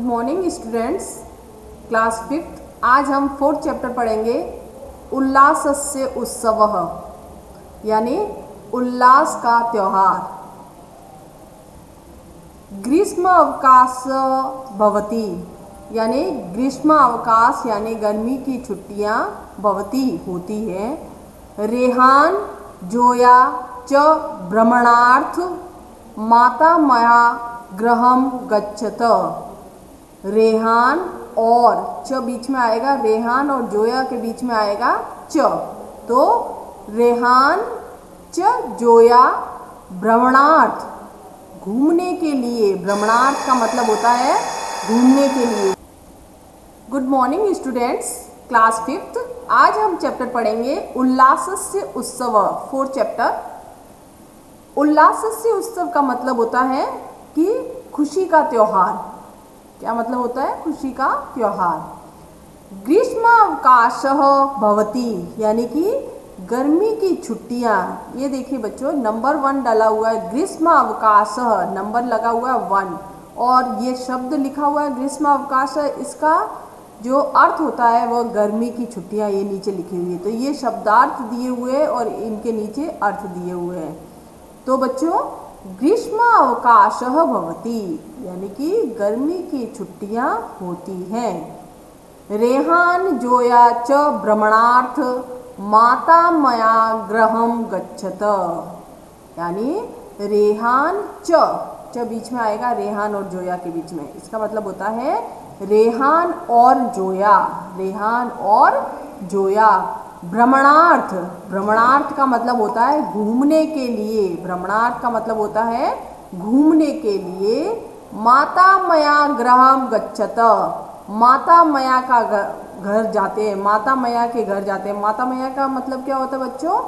Morning students, class 5th। आज हम 4th chapter पढ़ेंगे उल्लासस्य उत्सवः, यानी उल्लास का त्यौहार। ग्रीष्म अवकाश भवति, यानी ग्रीष्म अवकाश यानी गर्मी की छुट्टियां भवति होती है। रेहान जोया च भ्रमणार्थ माता मया गृहम गच्छत। रेहान और च बीच में आएगा, रेहान और जोया के बीच में आएगा च, तो रेहान च जोया भ्रमणार्थ घूमने के लिए। भ्रमणार्थ का मतलब होता है घूमने के लिए। Good morning students, class 5th। आज हम चैप्टर पढ़ेंगे उल्लासस्य उत्सव, 4th चैप्टर। उल्लासस्य उत्सव का मतलब होता है कि खुशी का त्योहार। क्या मतलब होता है? खुशी का त्योहार। ग्रीष्म अवकाशः भवति, यानी कि गर्मी की छुट्टियां। ये देखिए बच्चों, नंबर 1 डाला हुआ है, ग्रीष्म अवकाशः, नंबर लगा हुआ है 1, और ये शब्द लिखा हुआ है ग्रीष्म अवकाश। इसका जो अर्थ होता है वो गर्मी की छुट्टियां, ये नीचे लिखी हुई है। तो ये शब्दार्थ दिए हुए और इनके नीचे अर्थ दिए हुए हैं। तो बच्चों, ग्रीष्म अवकाशः भवति, यानी कि गर्मी की छुट्टियां होती हैं। रेहान जोया च भ्रमणार्थ माता मया गृहम गच्छत, यानी रेहान च बीच में आएगा, रेहान और जोया के बीच में। इसका मतलब होता है रेहान और जोया, रेहान और जोया। भ्रमणार्थ, भ्रमणार्थ का मतलब होता है घूमने के लिए। भ्रमणार्थ का मतलब होता है घूमने के लिए। माता मया गृहम गच्छत, माता मया का घर जाते हैं, माता मया के घर जाते हैं। माता मया का मतलब क्या होता है बच्चों?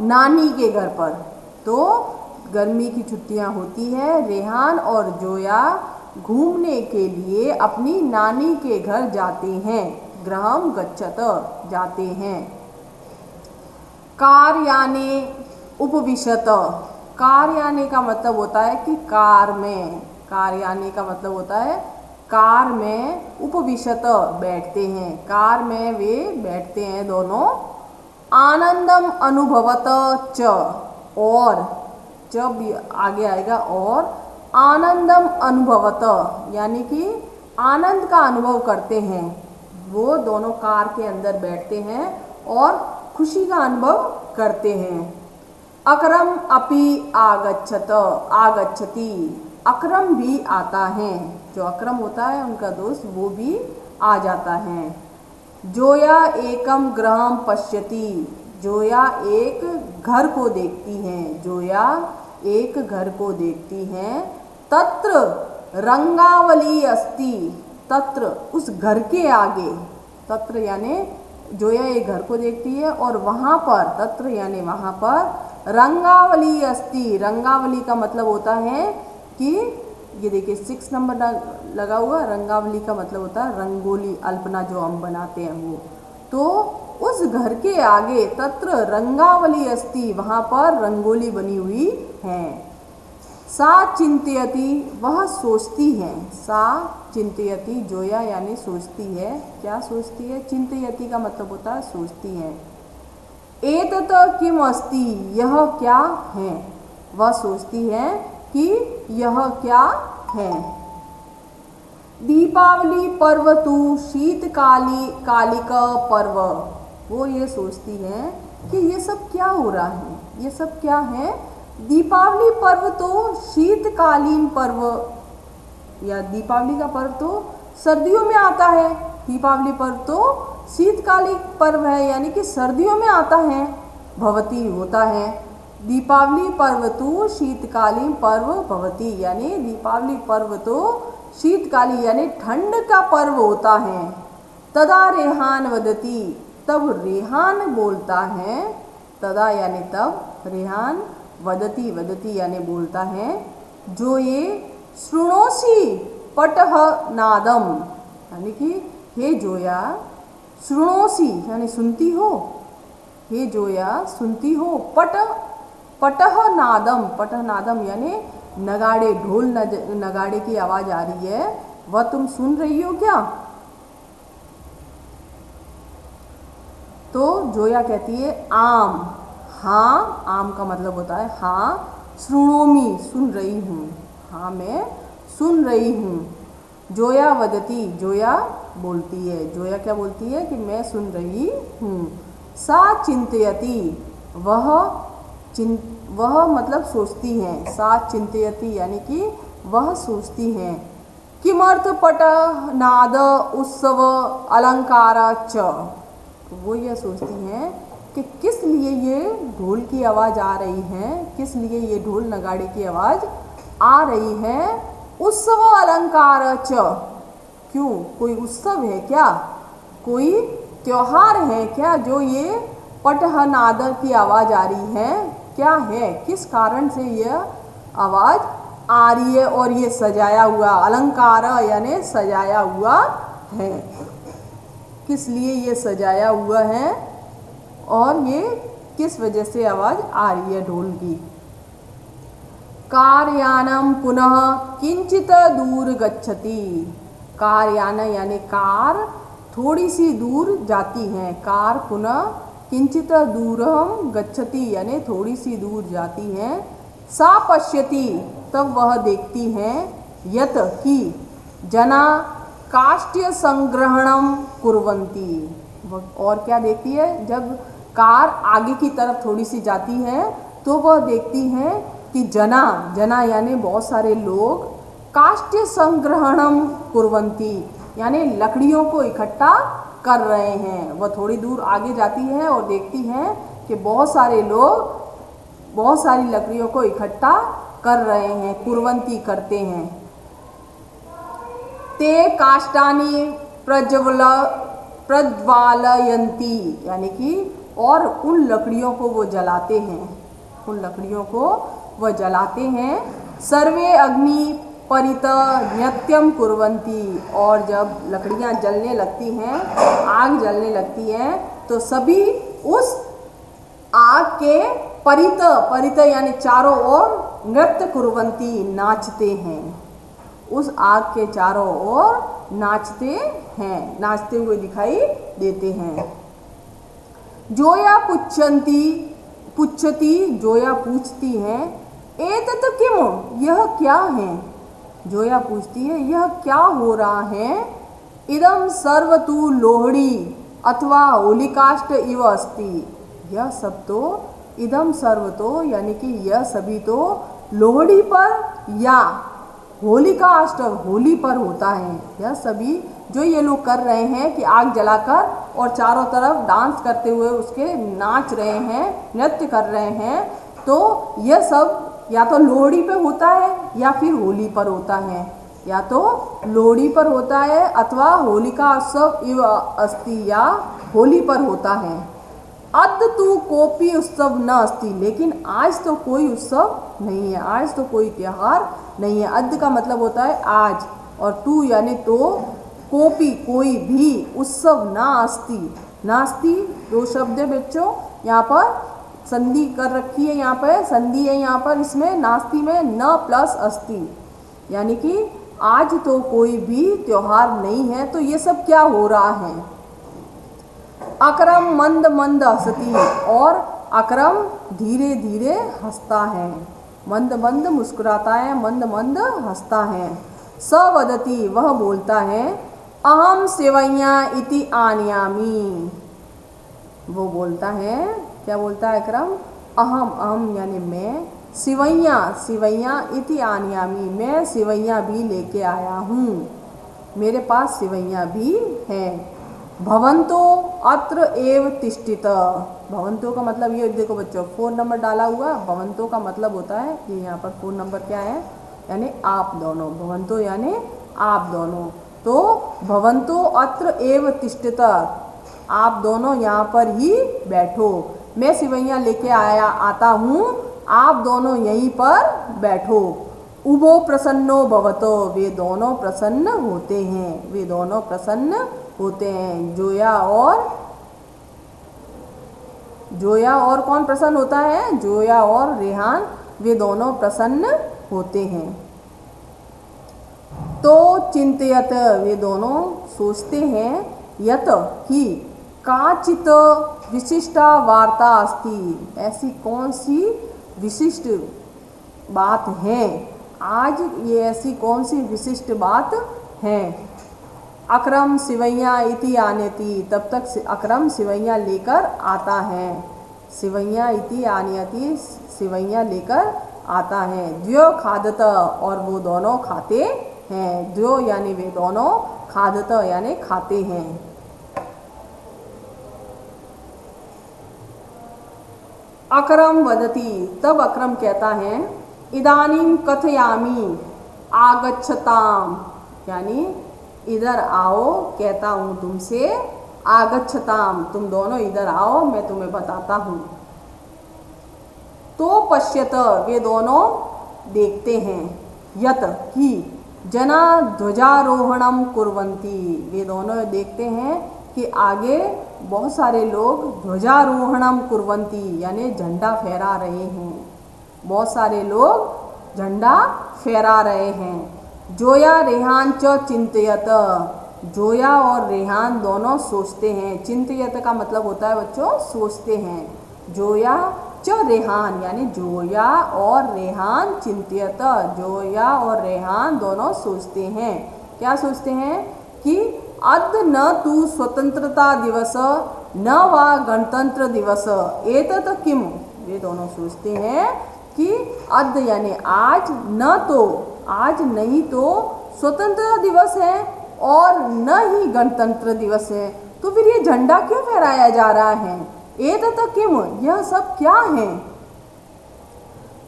नानी के घर पर। तो गर्मी की छुट्टियां होती है, रेहान और जोया घूमने के लिए अपनी नानी के घर जाते हैं। गृहम गच्छत, जाते हैं। कार्याने उपविशत, कार्याने का मतलब होता है कि कार में। कार्याने का मतलब होता है कार में, उपविशत बैठते हैं, कार में वे बैठते हैं दोनों। आनंदम अनुभवत च, और च भी आगे आएगा, और आनंदम अनुभवत, यानी कि आनंद का अनुभव करते हैं। वो दोनों कार के अंदर बैठते हैं और खुशी का अनुभव करते हैं। अकरम अपि आगच्छत, आगच्छति, अकरम भी आता है। जो अकरम होता है उनका दोस्त, वो भी आ जाता है। जोया एकम गृहम पश्यति, जोया एक घर को देखती हैं, जोया एक घर को देखती हैं। तत्र रंगावली अस्ति, तत्र उस घर के आगे, तत्र यानी जोया एक घर को देखती है और वहाँ पर, तत्र यानी वहाँ पर, रंगावली अस्ति, रंगावली का मतलब होता है कि ये देखिए 6 नंबर लगा हुआ, रंगावली का मतलब होता है रंगोली, अल्पना जो हम बनाते हैं वो। तो उस घर के आगे, तत्र रंगावली अस्ति, वहाँ पर रंगोली बनी हुई है। सा चिंतयति, वह सोचती है। सा चिंतयति, जोया यानी सोचती है। क्या सोचती है? चिंतयति का मतलब होता है सोचती है। एतत् किम अस्ति, यह क्या है? वह सोचती है कि यह क्या है। दीपावली पर्व तु शीतकाली कालिक पर्व, वो ये सोचती है कि ये सब क्या हो रहा है, ये सब क्या है। दीपावली पर्व तो शीतकालीन पर्व, या दीपावली का पर्व तो सर्दियों में आता है, दीपावली पर्व तो शीतकालीन पर्व है, यानी कि सर्दियों में आता है। भवती होता है। दीपावली पर्व तो शीतकालीन पर्व भवती, यानी दीपावली पर्व तो शीतकालीन यानी ठंड का पर्व होता है। तदा रेहान वदती, तब रेहान बोलता है। तदा यानी तब, रेहान वदती, वदती यानी बोलता है। जो ये शृणोषि पटह नादम, यानी कि हे जोया, शृणोषि यानी सुनती हो, हे जोया सुनती हो। पटह नादम, पटह नादम यानी नगाड़े, ढोल नगाड़े की आवाज़ आ रही है। वह तुम सुन रही हो क्या? तो जोया कहती है आम, हाँ, आम का मतलब होता है हाँ, श्रुणोमि, सुन रही हूँ, हाँ मैं सुन रही हूँ। जोया वदती, जोया बोलती है, जोया क्या बोलती है कि मैं सुन रही हूँ। सा चिंतयति, वह मतलब सोचती हैं, सा चिंतयति यानी कि वह सोचती हैं। किमर्थ पट नाद उत्सव अलंकार च, वो यह सोचती हैं कि किस लिए ये ढोल की आवाज़ आ रही है, किस लिए ये ढोल नगाड़े की आवाज़ आ रही है। उत्सव अलंकार च, क्यों, कोई उत्सव है क्या, कोई त्योहार है क्या जो ये पटह नाद की आवाज़ आ रही है, क्या है, किस कारण से यह आवाज़ आ रही है और ये सजाया हुआ, अलंकार यानी सजाया हुआ है, किस लिए ये सजाया हुआ है और ये किस वजह से आवाज़ आ रही है ढोल की। कारयानम पुनः किंचित दूर गच्छति, कारयान यानी कार थोड़ी सी दूर जाती है, कार पुनः किंचित दूरम गच्छति यानी थोड़ी सी दूर जाती है। सा पश्यति, तब वह देखती हैं, यत कि जना काष्ठ्य संग्रहणम कुर्वन्ति, और क्या देखती है, जब कार आगे की तरफ थोड़ी सी जाती है तो वह देखती हैं कि जना यानी बहुत सारे लोग काष्ठ्य संग्रहणम कुर्वन्ति यानी लकड़ियों को इकट्ठा कर रहे हैं। वह थोड़ी दूर आगे जाती है और देखती हैं कि बहुत सारे लोग बहुत सारी लकड़ियों को इकट्ठा कर रहे हैं, कुर्वन्ति करते हैं। ते काष्ठानि प्रज्वालयन्ति यानी कि और उन लकड़ियों को वो जलाते हैं, उन लकड़ियों को वह जलाते हैं। सर्वे अग्नि परित नृत्यम कुर्वन्ति, और जब लकड़ियाँ जलने लगती हैं, आग जलने लगती है तो सभी उस आग के परित यानी चारों ओर नृत्य कुर्वन्ति नाचते हैं, उस आग के चारों ओर नाचते हैं, नाचते हुए दिखाई देते हैं। जोया पुच्छति, जोया पूछती है, एतत् किम, यह क्या है, जोया पूछती है यह क्या हो रहा है। इदम सर्व तु लोहड़ी अथवा होलिकाष्ट इव अस्ति, यह सब तो, इदम सर्व तो यानी कि यह सभी तो लोहड़ी पर या होलिका अष्टम होली पर होता है। यह सभी जो ये लोग कर रहे हैं कि आग जलाकर और चारों तरफ डांस करते हुए उसके नाच रहे हैं, नृत्य कर रहे हैं, तो यह सब या तो लोहड़ी पे होता है या फिर होली पर होता है, या तो लोहड़ी पर होता है अथवा होलिका उत्सव इव अस्ति या होली पर होता है। अद्य तु कोपी उत्सव न अस्ति, लेकिन आज तो कोई उत्सव नहीं है, आज तो कोई त्योहार नहीं है। अद्य का मतलब होता है आज, और तू यानी तो, कोपी कोई भी, उत्सव ना अस्ति, नास्ति दो शब्द है बच्चों, यहाँ पर संधि कर रखी है, यहाँ पर संधि है, यहाँ पर इसमें नास्ति में न प्लस अस्ति, यानी कि आज तो कोई भी त्योहार नहीं है। तो ये सब क्या हो रहा है। अक्रम मंद मंद हंसती, और अक्रम धीरे धीरे हंसता है, मंद मंद मुस्कुराता है, मंद मंद हंसता है। सवदती, वह बोलता है, अहम सेवैया इति आनयामी, वो बोलता है, क्या बोलता है अक्रम, अहम यानी मैं, सिवैया इति आनयामी, मैं सिवैया भी लेके आया हूँ, मेरे पास सिवैया भी है। भवंतो अत्र एव तिष्ठित, भवंतो का मतलब ये देखो बच्चों, फ़ोन नंबर डाला हुआ, भवंतो का मतलब होता है ये यहाँ पर फ़ोन नंबर क्या है, यानी आप दोनों, भवंतो यानी आप दोनों। तो भवंतो अत्र एव तिष्ठित, आप दोनों यहाँ पर ही बैठो, मैं सिवैया लेके आता हूँ, आप दोनों यहीं पर बैठो। उभो प्रसन्नो भवतो, वे दोनों प्रसन्न होते हैं, वे दोनों प्रसन्न होते हैं। जोया और कौन प्रसन्न होता है, जोया और रेहान, वे दोनों प्रसन्न होते हैं। तो चिंतयत वे दोनों सोचते हैं, यत कि काचित विशिष्टा वार्ता अस्ति, ऐसी कौन सी विशिष्ट बात है, आज ये ऐसी कौन सी विशिष्ट बात है। अक्रम सिवैया इति आनयति, तब तक अक्रम सिवैया लेकर आता है। सिवैया इति आनयति, सिवैया लेकर आता है। द्यो खादत, और वो दोनों खाते हैं। द्यो यानी वे दोनों, खादत यानी खाते हैं। अक्रम वदति, तब अक्रम कहता है, इदानीं कथयामि आगच्छताम, यानी इधर आओ, कहता हूँ तुमसे, आगच्छताम, तुम दोनों इधर आओ, मैं तुम्हें बताता हूँ। तो पश्यत, वे दोनों देखते हैं, यत कि जना ध्वजारोहणम कुर्वन्ति, वे दोनों देखते हैं कि आगे बहुत सारे लोग ध्वजारोहणम कुर्वन्ति यानी झंडा फहरा रहे हैं। बहुत सारे लोग झंडा फहरा रहे हैं। जोया रेहान च चिंतयत, जोया और रेहान दोनों सोचते हैं। चिंतयत का मतलब होता है बच्चों सोचते हैं। जोया च रेहान यानी जोया और रेहान चिंतयत, जोया और रेहान दोनों सोचते हैं। क्या सोचते हैं कि अद्य न तु स्वतंत्रता दिवस न वा गणतंत्र दिवस एतत् किम, ये दोनों सोचते हैं कि अद्य यानी आज, न तो आज नहीं तो स्वतंत्रता दिवस है और न ही गणतंत्र दिवस है, तो फिर ये झंडा क्यों फहराया जा रहा है। एतत् किम, यह सब क्या है।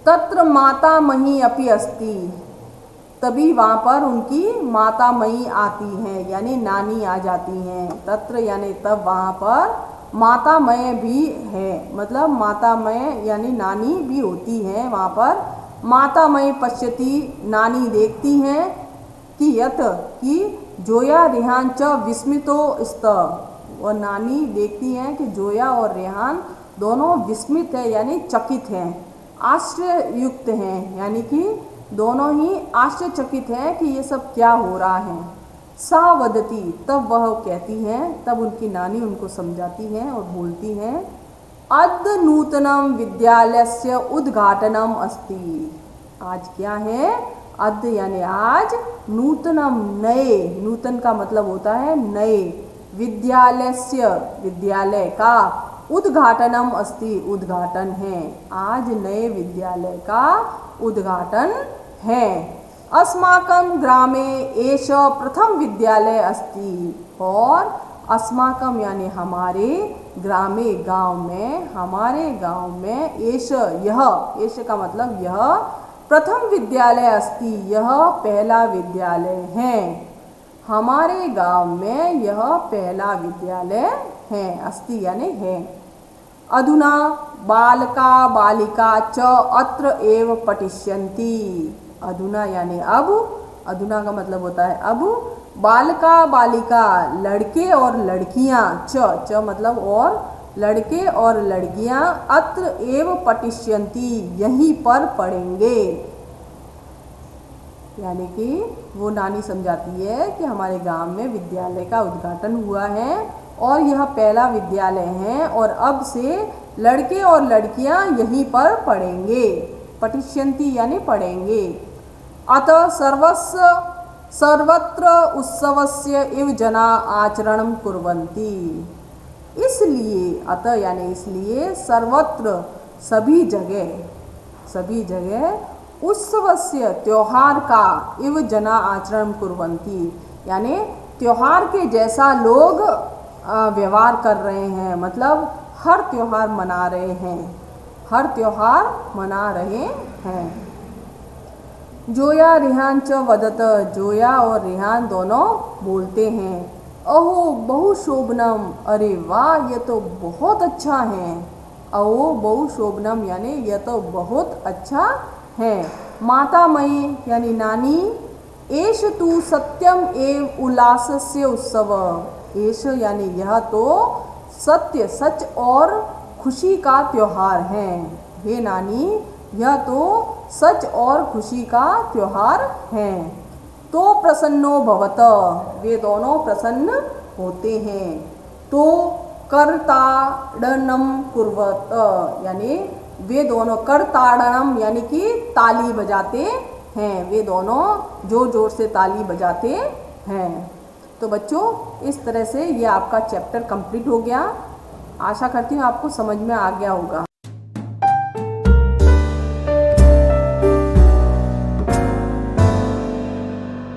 तत्र माता मही अपि अस्ति, तभी वहाँ पर उनकी माता मई आती हैं यानी नानी आ जाती हैं। तत्र यानी तब वहाँ पर माता मय भी है, मतलब माता मय यानी नानी भी होती हैं वहाँ पर। माता मई पश्यति, नानी देखती हैं कि यत कि जोया रेहान च विस्मितो स्त, और नानी देखती हैं कि जोया और रेहान दोनों विस्मित है यानी चकित हैं, आश्चर्ययुक्त हैं, यानी कि दोनों ही आश्चर्यचकित हैं कि ये सब क्या हो रहा है। सा वदती, तब वह कहती हैं, तब उनकी नानी उनको समझाती हैं और बोलती हैं, अद्य नूतनम विद्यालयस्य उद्घाटनम अस्ति, आज क्या है, अद्य यानी आज, नूतनम नए, नूतन का मतलब होता है नए, विद्यालयस्य विद्यालय का, उद्घाटनम अस्ति उद्घाटन है, आज नए विद्यालय का उद्घाटन है। अस्माकं ग्रामे एष प्रथम विद्यालय अस्ति, और अस्माकं यानी हमारे, ग्रामे गांव में, हमारे गांव में, एष यह, एष का मतलब यह, प्रथम विद्यालय अस्ति यह पहला विद्यालय है, हमारे गांव में यह पहला विद्यालय है, अस्ति यानी है। अधुना बालका बालिका च अत्र एव पठिष्यन्ति, अधुना यानी अब, अधुना का मतलब होता है अब, बालका बालिका लड़के और लड़कियां, च मतलब और, लड़के और लड़कियां, अत्र एव पठिष्यन्ति यहीं पर पढ़ेंगे, यानी कि वो नानी समझाती है कि हमारे गांव में विद्यालय का उद्घाटन हुआ है और यह पहला विद्यालय है और अब से लड़के और लड़कियां यहीं पर पढ़ेंगे, पठिष्यन्ति यानी पढ़ेंगे। अतः सर्वत्र उत्सवस्य इव जना आचरणं कुर्वन्ति, इसलिए, अतः यानी इसलिए, सर्वत्र सभी जगह उत्सवस्य त्योहार का, इव जना आचरण कुर्वन्ति यानी त्योहार के जैसा लोग व्यवहार कर रहे हैं, मतलब हर त्योहार मना रहे हैं, हर त्योहार मना रहे हैं। जोया रेहान च वदत, जोया और रेहान दोनों बोलते हैं, अहो बहु शोभनम, अरे वाह ये तो बहुत अच्छा है, अहो बहु शोभनम यानी यह तो बहुत अच्छा है। माता मई यानी नानी, एष तु सत्यम एव उल्लासस्य उत्सव, एष यानी यह तो सत्य, सच और खुशी का त्योहार है, हे नानी यह तो सच और खुशी का त्योहार है। तो प्रसन्नो भवत, वे दोनों प्रसन्न होते हैं। तो करताड़नम कुर्वत, यानी वे दोनों करताड़नम यानी कि ताली बजाते हैं, वे दोनों जोर जोर से ताली बजाते हैं। तो बच्चों इस तरह से ये आपका चैप्टर कंप्लीट हो गया। आशा करती हूँ आपको समझ में आ गया होगा।